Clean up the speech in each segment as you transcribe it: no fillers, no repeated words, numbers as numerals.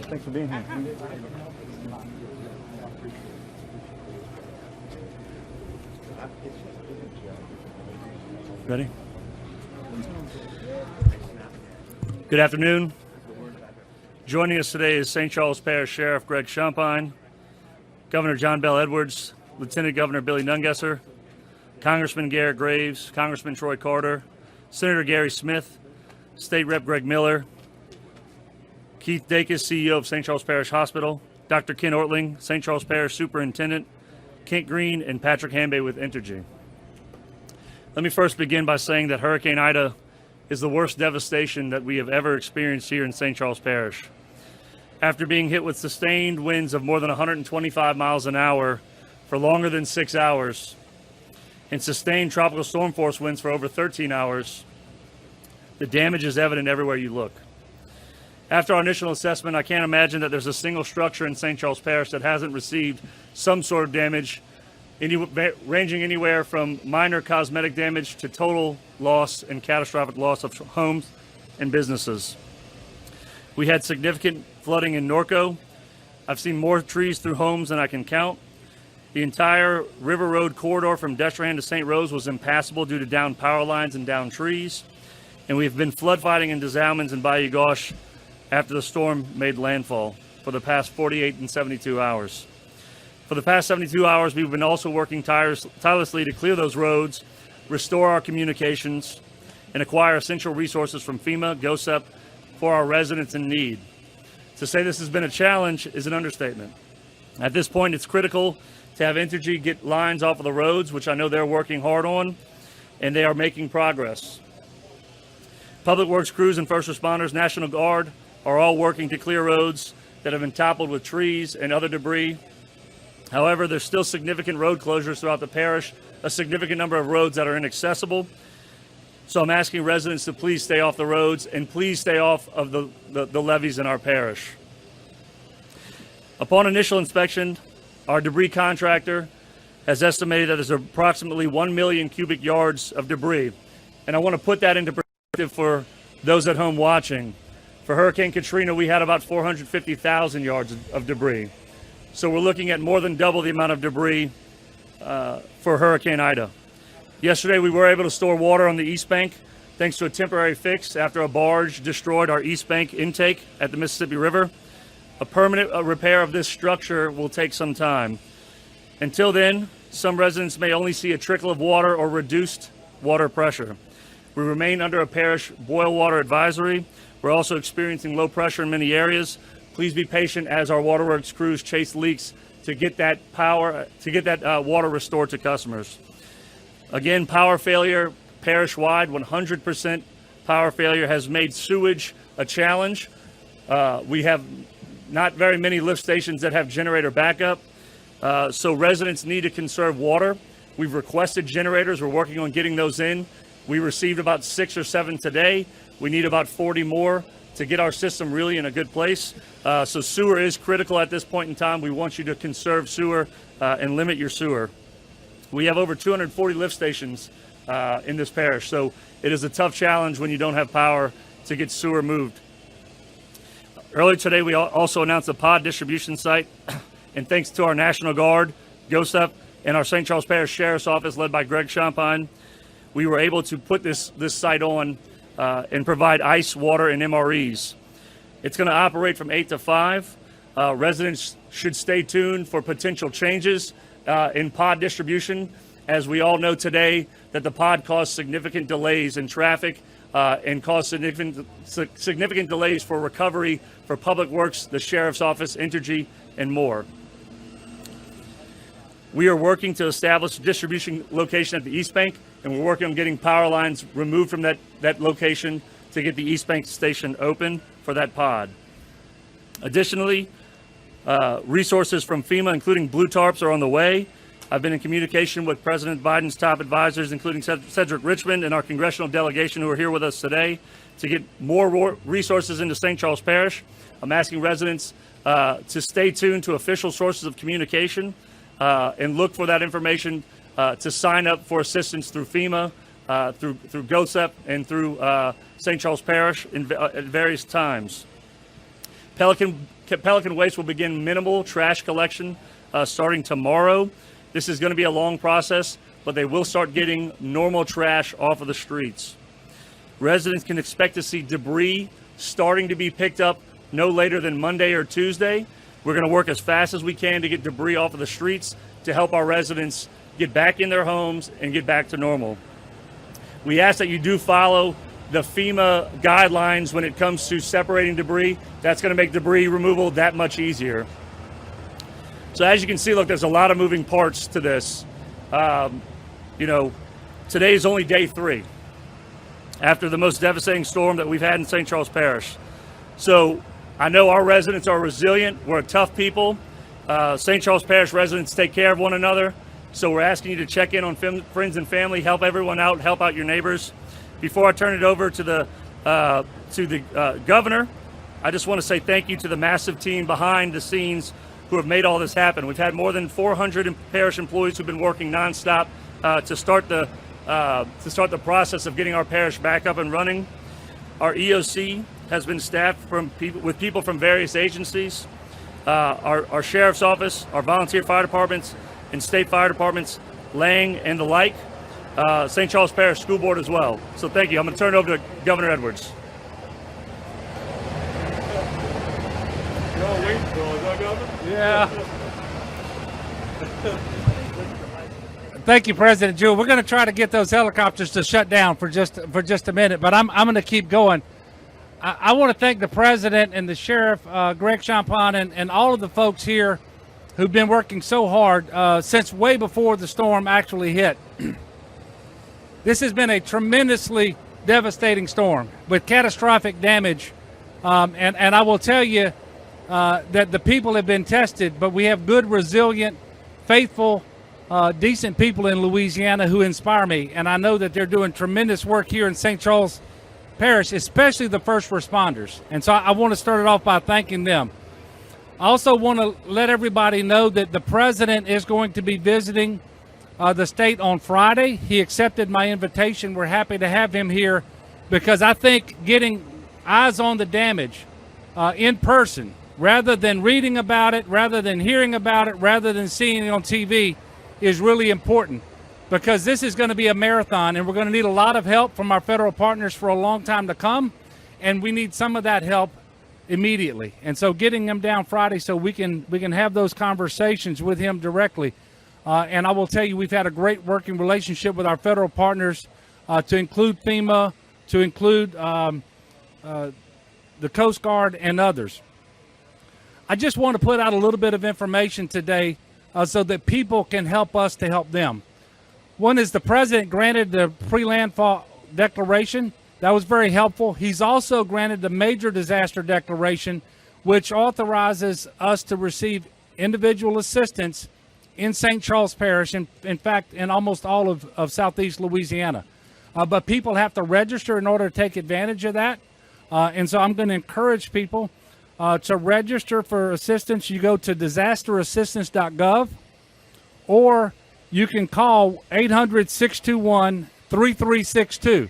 Thanks for being here. Ready? Good afternoon. Joining us today is St. Charles Parish Sheriff Greg Champagne, Governor John Bell Edwards, Lieutenant Governor Billy Nungesser, Congressman Garrett Graves, Congressman Troy Carter, Senator Gary Smith, State Rep Greg Miller, Keith Dacus, CEO of St. Charles Parish Hospital, Dr. Ken Ortling, St. Charles Parish Superintendent, Kent Green, and Patrick Hambay with Entergy. Let me first begin by saying that Hurricane Ida is the worst devastation that we have ever experienced here in St. Charles Parish. After being hit with sustained winds of more than 125 miles an hour for longer than 6 hours and sustained tropical storm force winds for over 13 hours, the damage is evident everywhere you look. After our initial assessment, I can't imagine that there's a single structure in St. Charles Parish that hasn't received some sort of damage, ranging anywhere from minor cosmetic damage to total loss and catastrophic loss of homes and businesses. We had significant flooding in Norco. I've seen more trees through homes than I can count. The entire River Road corridor from Destrehan to St. Rose was impassable due to downed power lines and downed trees. And we've been flood fighting in Des Allemands and Bayou Gauche after the storm made landfall for the past 48 and 72 hours. For the past 72 hours, we've been also working tirelessly to clear those roads, restore our communications, and acquire essential resources from FEMA, GOSEP, for our residents in need. To say this has been a challenge is an understatement. At this point, it's critical to have Entergy get lines off of the roads, which I know they're working hard on, and they are making progress. Public Works crews and first responders, National Guard, are all working to clear roads that have been toppled with trees and other debris. However, there's still significant road closures throughout the parish, a significant number of roads that are inaccessible. So I'm asking residents to please stay off the roads and please stay off of the levees in our parish. Upon initial inspection, our debris contractor has estimated that there's approximately 1 million cubic yards of debris. And I want to put that into perspective for those at home watching. For Hurricane Katrina, we had about 450,000 yards of debris. So we're looking at more than double the amount of debris for Hurricane Ida. Yesterday, we were able to store water on the East Bank thanks to a temporary fix after a barge destroyed our East Bank intake at the Mississippi River. A permanent repair of this structure will take some time. Until then, some residents may only see a trickle of water or reduced water pressure. We remain under a parish boil water advisory. We're also experiencing low pressure in many areas. Please be patient as our waterworks crews chase leaks to get that water restored to customers. Again, power failure parish-wide, 100% power failure has made sewage a challenge. We have not very many lift stations that have generator backup, so residents need to conserve water. We've requested generators. We're working on getting those in. We received about 6 or 7 today. We need about 40 more to get our system really in a good place. So sewer is critical at this point in time. We want you to conserve sewer and limit your sewer. We have over 240 lift stations in this parish, so it is a tough challenge when you don't have power to get sewer moved. Earlier today, we also announced a pod distribution site, and thanks to our National Guard, GOSEP, and our St. Charles Parish Sheriff's Office led by Greg Champagne, we were able to put this site on and provide ice, water, and MREs. It's going to operate from 8 to 5. Residents should stay tuned for potential changes in pod distribution. As we all know today, that the pod caused significant delays in traffic and caused significant delays for recovery for Public Works, the Sheriff's Office, Entergy, and more. We are working to establish a distribution location at the East Bank, and we're working on getting power lines removed from that location to get the East Bank station open for that pod. Additionally, resources from FEMA, including blue tarps, are on the way. I've been in communication with President Biden's top advisors, including Cedric Richmond and our Congressional delegation who are here with us today, to get more resources into St. Charles Parish. I'm asking residents to stay tuned to official sources of communication and look for that information to sign up for assistance through FEMA through GOSEP and through St. Charles Parish at various times. Pelican Waste will begin minimal trash collection starting tomorrow. This is going to be a long process, but they will start getting normal trash off of the streets. Residents can expect to see debris starting to be picked up no later than Monday or Tuesday. We're going to work as fast as we can to get debris off of the streets to help our residents get back in their homes and get back to normal. We ask that you do follow the FEMA guidelines when it comes to separating debris. That's going to make debris removal that much easier. So as you can see, look, there's a lot of moving parts to this. Today is only day 3 after the most devastating storm that we've had in St. Charles Parish. So I know our residents are resilient. We're a tough people. St. Charles Parish residents take care of one another. So we're asking you to check in on friends and family, help everyone out, help out your neighbors. Before I turn it over to the governor, I just want to say thank you to the massive team behind the scenes who have made all this happen. We've had more than 400 parish employees who've been working nonstop to start the process of getting our parish back up and running. Our EOC has been staffed with people from various agencies. Our sheriff's office, our volunteer fire departments, and state fire departments, Lang and the like. St. Charles Parish School Board as well. So thank you. I'm going to turn it over to Governor Edwards. Yeah. Thank you, President Jewell. We're going to try to get those helicopters to shut down for just a minute, but I'm going to keep going. I want to thank the President and the Sheriff, Greg Champagne, and all of the folks here who've been working so hard since way before the storm actually hit. This has been a tremendously devastating storm with catastrophic damage, and I will tell you that the people have been tested, but we have good, resilient, faithful, decent people in Louisiana who inspire me, and I know that they're doing tremendous work here in St. Charles Parish, especially the first responders, and so I want to start it off by thanking them. I also want to let everybody know that the President is going to be visiting the state on Friday. He accepted my invitation. We're happy to have him here because I think getting eyes on the damage in person, rather than reading about it, rather than hearing about it, rather than seeing it on TV, is really important, because this is going to be a marathon, and we're going to need a lot of help from our federal partners for a long time to come, and we need some of that help immediately. And so getting him down Friday so we can have those conversations with him directly. And I will tell you, we've had a great working relationship with our federal partners, to include FEMA, to include the Coast Guard and others. I just want to put out a little bit of information today so that people can help us to help them. One is the President granted the pre-landfall declaration. That was very helpful. He's also granted the major disaster declaration, which authorizes us to receive individual assistance in St. Charles Parish, in fact, in almost all of southeast Louisiana. But people have to register in order to take advantage of that. And so I'm going to encourage people to register for assistance. You go to disasterassistance.gov, or you can call 800-621-3362.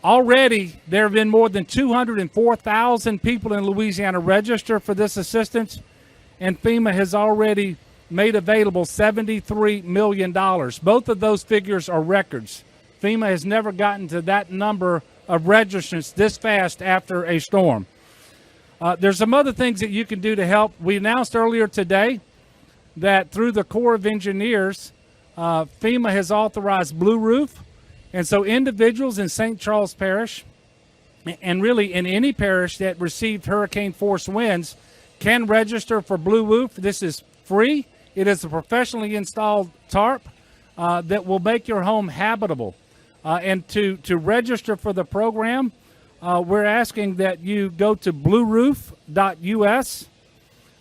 Already, there have been more than 204,000 people in Louisiana register for this assistance, and FEMA has already made available $73 million. Both of those figures are records. FEMA has never gotten to that number of registrants this fast after a storm. There's some other things that you can do to help. We announced earlier today that through the Corps of Engineers, FEMA has authorized Blue Roof. And so individuals in St. Charles Parish, and really in any parish that received hurricane force winds, can register for Blue Roof. This is free. It is a professionally installed tarp that will make your home habitable. And to register for the program, we're asking that you go to blueroof.us.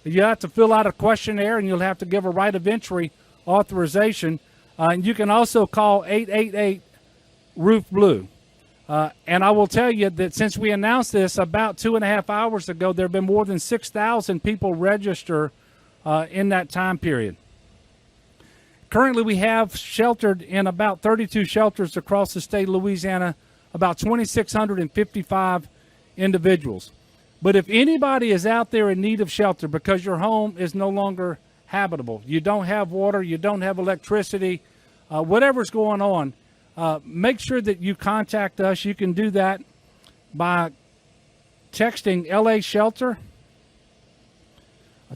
You have to fill out a questionnaire, and you'll have to give a right of entry authorization. And you can also call 888-ROOF BLUE. And I will tell you that since we announced this about 2.5 hours ago, there have been more than 6,000 people register in that time period. Currently, we have sheltered in about 32 shelters across the state of Louisiana, about 2,655 individuals. But if anybody is out there in need of shelter because your home is no longer habitable, you don't have water, you don't have electricity, whatever's going on, make sure that you contact us. You can do that by texting LA Shelter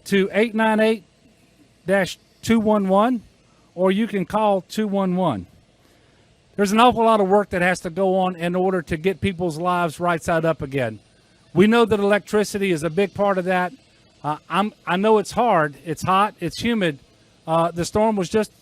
to 898-211, or you can call 211. There's an awful lot of work that has to go on in order to get people's lives right side up again. We know that electricity is a big part of that. I know it's hard. It's hot. It's humid. The storm was just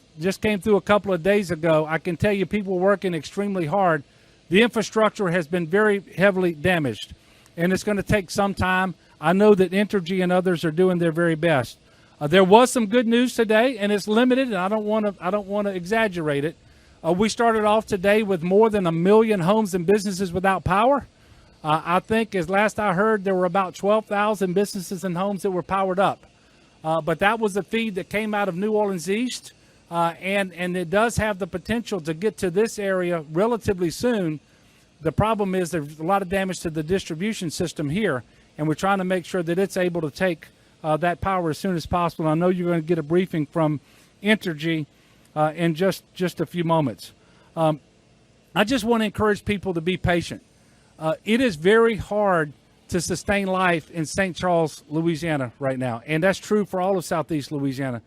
came through a couple of days ago. I can tell you people working extremely hard. The infrastructure has been very heavily damaged, and it's going to take some time. I know that Entergy and others are doing their very best. There was some good news today, and it's limited, and I don't want to exaggerate it. We started off today with more than 1 million homes and businesses without power. I think, as last I heard, there were about 12,000 businesses and homes that were powered up. But that was a feed that came out of New Orleans East, and it does have the potential to get to this area relatively soon. The problem is there's a lot of damage to the distribution system here, and we're trying to make sure that it's able to take that power as soon as possible. And I know you're going to get a briefing from Entergy in just a few moments. I just want to encourage people to be patient. It is very hard to sustain life in St. Charles, Louisiana right now, and that's true for all of Southeast Louisiana.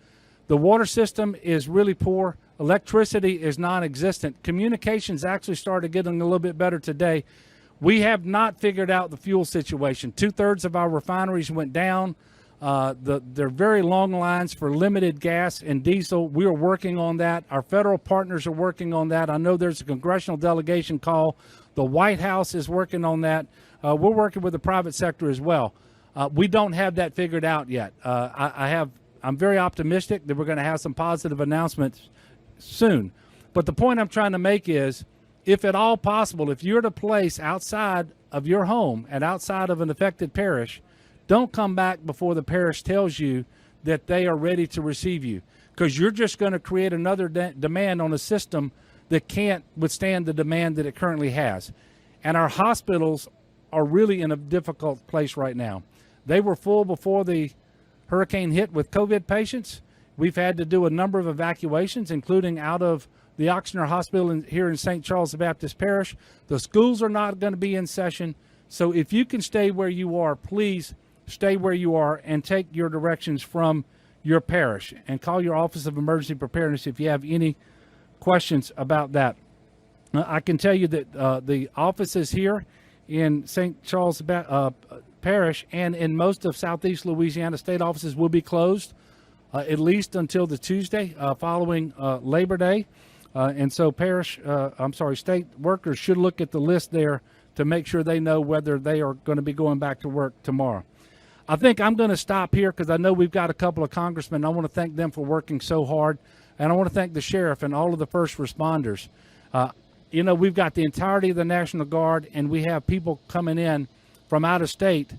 The water system is really poor. Electricity is non-existent. Communications actually started getting a little bit better today. We have not figured out the fuel situation. 2/3 of our refineries went down. They're very long lines for limited gas and diesel. We are working on that. Our federal partners are working on that. I know there's a congressional delegation call. The White House is working on that. We're working with the private sector as well. We don't have that figured out yet. I'm very optimistic that we're going to have some positive announcements soon. But the point I'm trying to make is, if at all possible, if you're at a place outside of your home and outside of an affected parish, don't come back before the parish tells you that they are ready to receive you, because you're just going to create another demand on a system that can't withstand the demand that it currently has. And our hospitals are really in a difficult place right now. They were full before the hurricane hit with COVID patients. We've had to do a number of evacuations, including out of the Oxnard Hospital here in St. Charles Baptist Parish. The schools are not going to be in session. So if you can stay where you are, please stay where you are and take your directions from your parish, and call your Office of Emergency Preparedness if you have any questions about that. I can tell you that the offices here in St. Charles Parish and in most of Southeast Louisiana state offices will be closed at least until the Tuesday following Labor Day. And so state workers should look at the list there to make sure they know whether they are going to be going back to work tomorrow. I think I'm going to stop here because I know we've got a couple of congressmen. I want to thank them for working so hard. And I want to thank the sheriff and all of the first responders. We've got the entirety of the National Guard, and we have people coming in from out of state,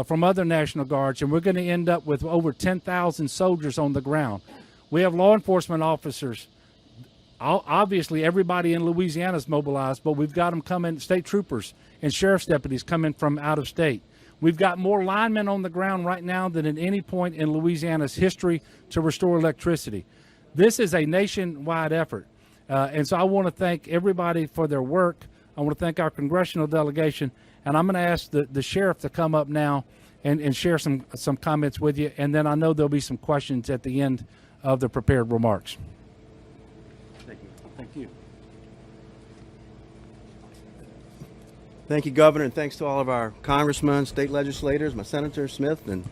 from other National Guards, and we're going to end up with over 10,000 soldiers on the ground. We have law enforcement officers. Obviously, everybody in Louisiana is mobilized, but we've got them coming, state troopers and sheriff's deputies coming from out of state. We've got more linemen on the ground right now than at any point in Louisiana's history to restore electricity. This is a nationwide effort. And so I want to thank everybody for their work. I want to thank our congressional delegation. And I'm going to ask the sheriff to come up now and share some comments with you. And then I know there'll be some questions at the end of the prepared remarks. Thank you. Thank you. Thank you, Governor, and thanks to all of our congressmen, state legislators, my Senator Smith, and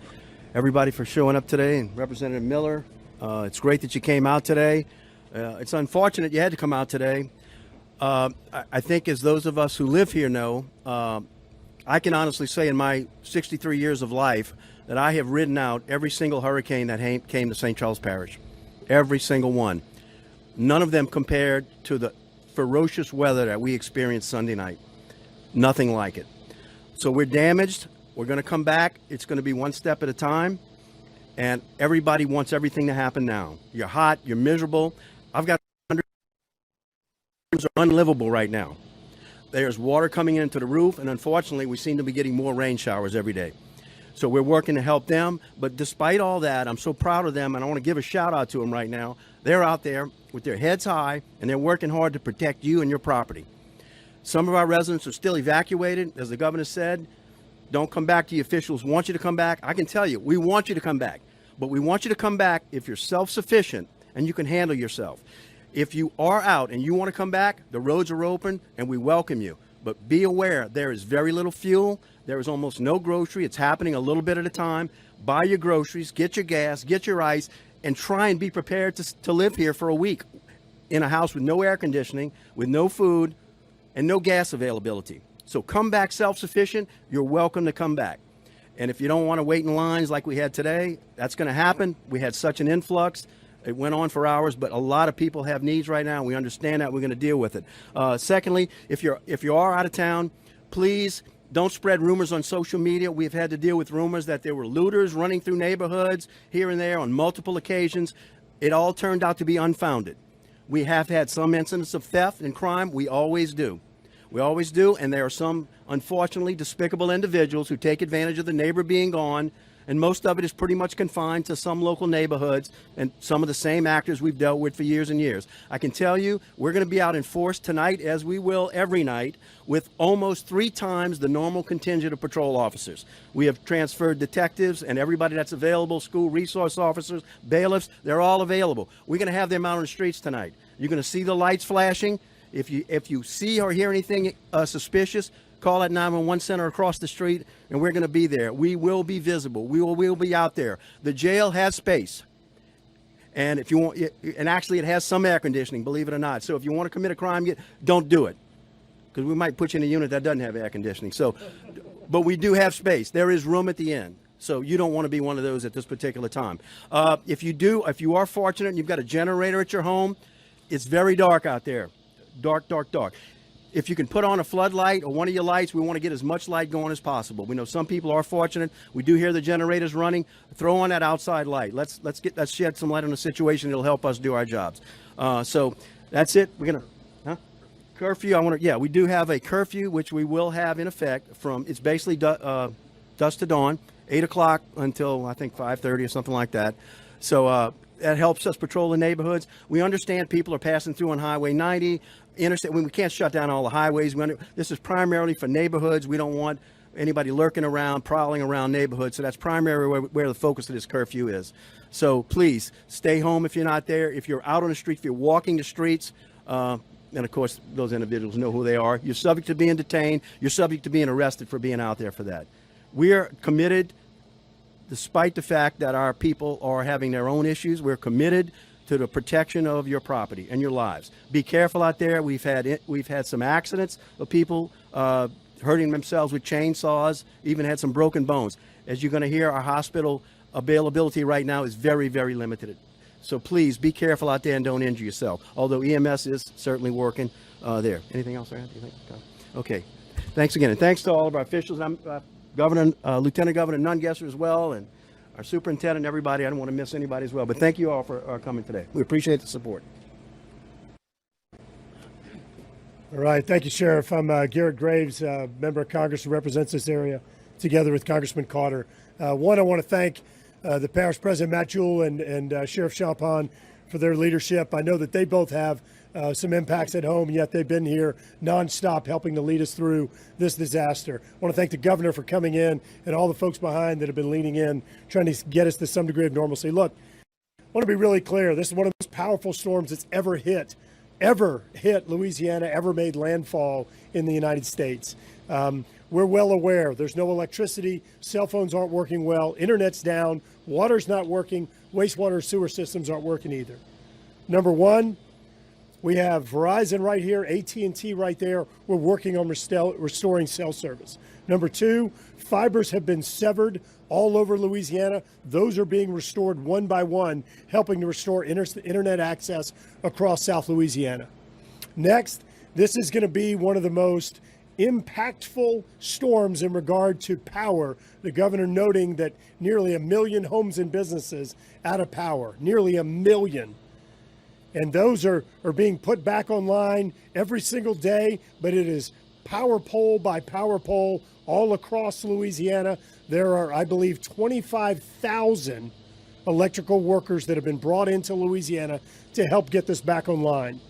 everybody for showing up today, and Representative Miller. It's great that you came out today. It's unfortunate you had to come out today. I think, as those of us who live here know, I can honestly say in my 63 years of life that I have ridden out every single hurricane that came to St. Charles Parish. Every single one. None of them compared to the ferocious weather that we experienced Sunday night. Nothing like it. So we're damaged. We're going to come back. It's going to be one step at a time. And everybody wants everything to happen now. You're hot. You're miserable. are unlivable right now. There's water coming into the roof, and unfortunately, we seem to be getting more rain showers every day. So we're working to help them. But despite all that, I'm so proud of them, and I want to give a shout out to them right now. They're out there with their heads high, and they're working hard to protect you and your property. Some of our residents are still evacuated. As the governor said, don't come back till the officials want you to come back. I can tell you, we want you to come back. But we want you to come back if you're self-sufficient and you can handle yourself. If you are out and you want to come back, the roads are open and we welcome you. But be aware, there is very little fuel. There is almost no grocery. It's happening a little bit at a time. Buy your groceries, get your gas, get your ice, and try and be prepared to live here for a week in a house with no air conditioning, with no food, and no gas availability. So come back self-sufficient. You're welcome to come back. And if you don't want to wait in lines like we had today, that's going to happen. We had such an influx. It went on for hours, but a lot of people have needs right now. We understand that. We're going to deal with it. Secondly, if you are out of town, please don't spread rumors on social media. We've had to deal with rumors that there were looters running through neighborhoods here and there on multiple occasions. It all turned out to be unfounded. We have had some incidents of theft and crime. We always do. We always do, and there are some, unfortunately, despicable individuals who take advantage of the neighbor being gone, and most of it is pretty much confined to some local neighborhoods and some of the same actors we've dealt with for years and years. I can tell you, we're going to be out in force tonight, as we will every night, with almost 3 times the normal contingent of patrol officers. We have transferred detectives and everybody that's available, school resource officers, bailiffs, they're all available. We're going to have them out on the streets tonight. You're going to see the lights flashing. If you see or hear anything suspicious, call that 911 center across the street, and we're going to be there. We will be visible. We'll be out there. The jail has space, and if you want, and actually it has some air conditioning, believe it or not. So if you want to commit a crime, don't do it, because we might put you in a unit that doesn't have air conditioning. So, but we do have space. There is room at the end. So you don't want to be one of those at this particular time. If you are fortunate and you've got a generator at your home, it's very dark out there. Dark, dark, dark. If you can put on a floodlight or one of your lights, we want to get as much light going as possible. We know some people are fortunate. We do hear the generators running. Throw on that outside light. Let's shed some light on the situation. It'll help us do our jobs. So that's it. We're gonna curfew. We do have a curfew, which we will have in effect from. It's basically dusk to dawn, 8 o'clock until I think 5:30 or something like that. So that helps us patrol the neighborhoods. We understand people are passing through on Highway 90. Interstate, we can't shut down all the highways. This is primarily for neighborhoods. We don't want anybody lurking around, prowling around neighborhoods. So that's primarily where the focus of this curfew is. So please stay home if you're not there. If you're out on the street, if you're walking the streets, and of course those individuals know who they are, you're subject to being detained. You're subject to being arrested for being out there for that. We are committed, despite the fact that our people are having their own issues. We're committed to the protection of your property and your lives. Be careful out there. We've had some accidents of people hurting themselves with chainsaws, even had some broken bones. As you're going to hear, our hospital availability right now is very, very limited. So please be careful out there and don't injure yourself, although EMS is certainly working there. Anything else, Aaron? Do you think? Okay. Thanks again. And thanks to all of our officials. Governor, Lieutenant Governor Nungesser as well, and our superintendent and everybody. I don't want to miss anybody as well, but thank you all for coming today. We appreciate the support. All right. Thank you, Sheriff. I'm Garrett Graves, member of Congress who represents this area, together with Congressman Carter. I want to thank the Parish President, Matt Jewell, and Sheriff Champagne for their leadership. I know that they both have some impacts at home, yet they've been here nonstop helping to lead us through this disaster. I want to thank the governor for coming in and all the folks behind that have been leaning in, trying to get us to some degree of normalcy. Look, I want to be really clear. This is one of the most powerful storms that's ever hit Louisiana, ever made landfall in the United States. We're well aware there's no electricity, cell phones aren't working well, internet's down, water's not working, wastewater sewer systems aren't working either. Number one, we have Verizon right here, AT&T right there. We're working on restoring cell service. Number two, fibers have been severed all over Louisiana. Those are being restored one by one, helping to restore internet access across South Louisiana. Next, this is going to be one of the most impactful storms in regard to power. The governor noting that nearly 1 million homes and businesses out of power, nearly 1 million. And those are being put back online every single day, but it is power pole by power pole all across Louisiana. There are, I believe, 25,000 electrical workers that have been brought into Louisiana to help get this back online.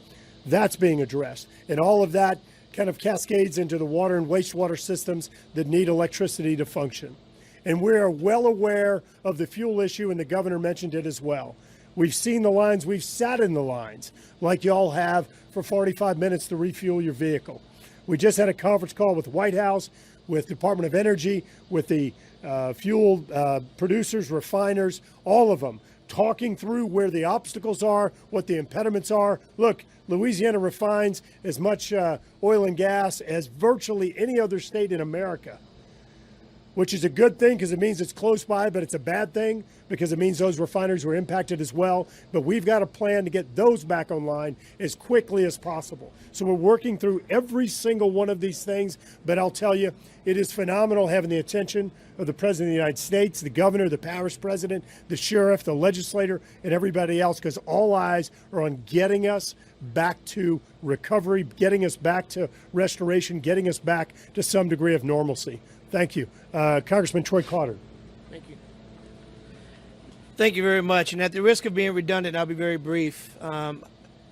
That's being addressed. And all of that kind of cascades into the water and wastewater systems that need electricity to function. And we are well aware of the fuel issue, and the governor mentioned it as well. We've seen the lines, we've sat in the lines, like y'all have for 45 minutes to refuel your vehicle. We just had a conference call with the White House, with Department of Energy, with the fuel producers, refiners, all of them, talking through where the obstacles are, what the impediments are. Look, Louisiana refines as much oil and gas as virtually any other state in America, which is a good thing because it means it's close by, but it's a bad thing because it means those refineries were impacted as well. But we've got a plan to get those back online as quickly as possible. So we're working through every single one of these things, but I'll tell you, it is phenomenal having the attention of the President of the United States, the governor, the parish president, the sheriff, the legislator, and everybody else, because all eyes are on getting us back to recovery, getting us back to restoration, getting us back to some degree of normalcy. Thank you. Congressman Troy Carter. Thank you. Thank you very much. And at the risk of being redundant, I'll be very brief.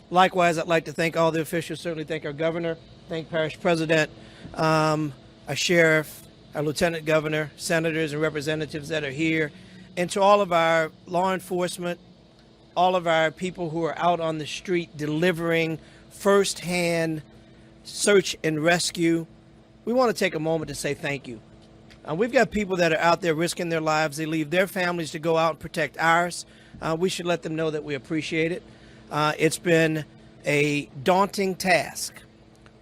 Likewise, I'd like to thank all the officials, certainly thank our governor, thank Parish President, our sheriff, our lieutenant governor, senators and representatives that are here, and to all of our law enforcement, all of our people who are out on the street delivering firsthand search and rescue. We want to take a moment to say thank you. We've got people that are out there risking their lives. They leave their families to go out and protect ours. We should let them know that we appreciate it. It's been a daunting task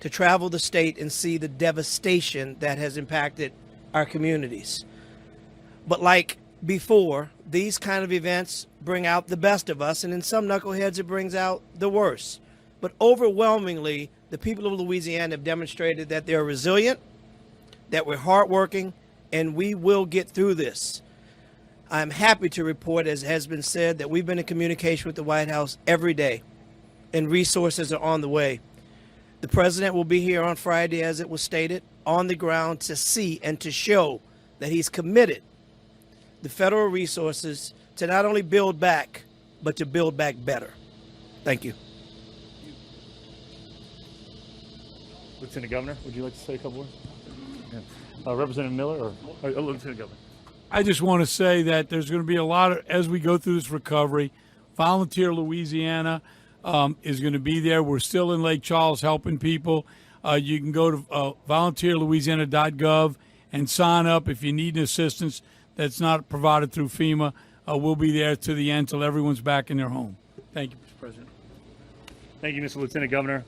to travel the state and see the devastation that has impacted our communities. But like before, these kind of events bring out the best of us, and in some knuckleheads, it brings out the worst. But overwhelmingly, the people of Louisiana have demonstrated that they're resilient, that we're hardworking, and we will get through this. I'm happy to report, as has been said, that we've been in communication with the White House every day, and resources are on the way. The president will be here on Friday, as it was stated, on the ground to see and to show that he's committed the federal resources to not only build back, but to build back better. Thank you. Lieutenant Governor, would you like to say a couple words? Yeah. Representative Miller or Lieutenant Governor? I just want to say that there's going to be a lot of, as we go through this recovery, Volunteer Louisiana is going to be there. We're still in Lake Charles helping people. You can go to volunteerlouisiana.gov and sign up if you need assistance that's not provided through FEMA. We'll be there to the end till everyone's back in their home. Thank you, Mr. President. Thank you, Mr. Lieutenant Governor.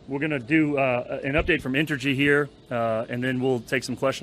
We're going to do an update from Entergy here, and then we'll take some questions.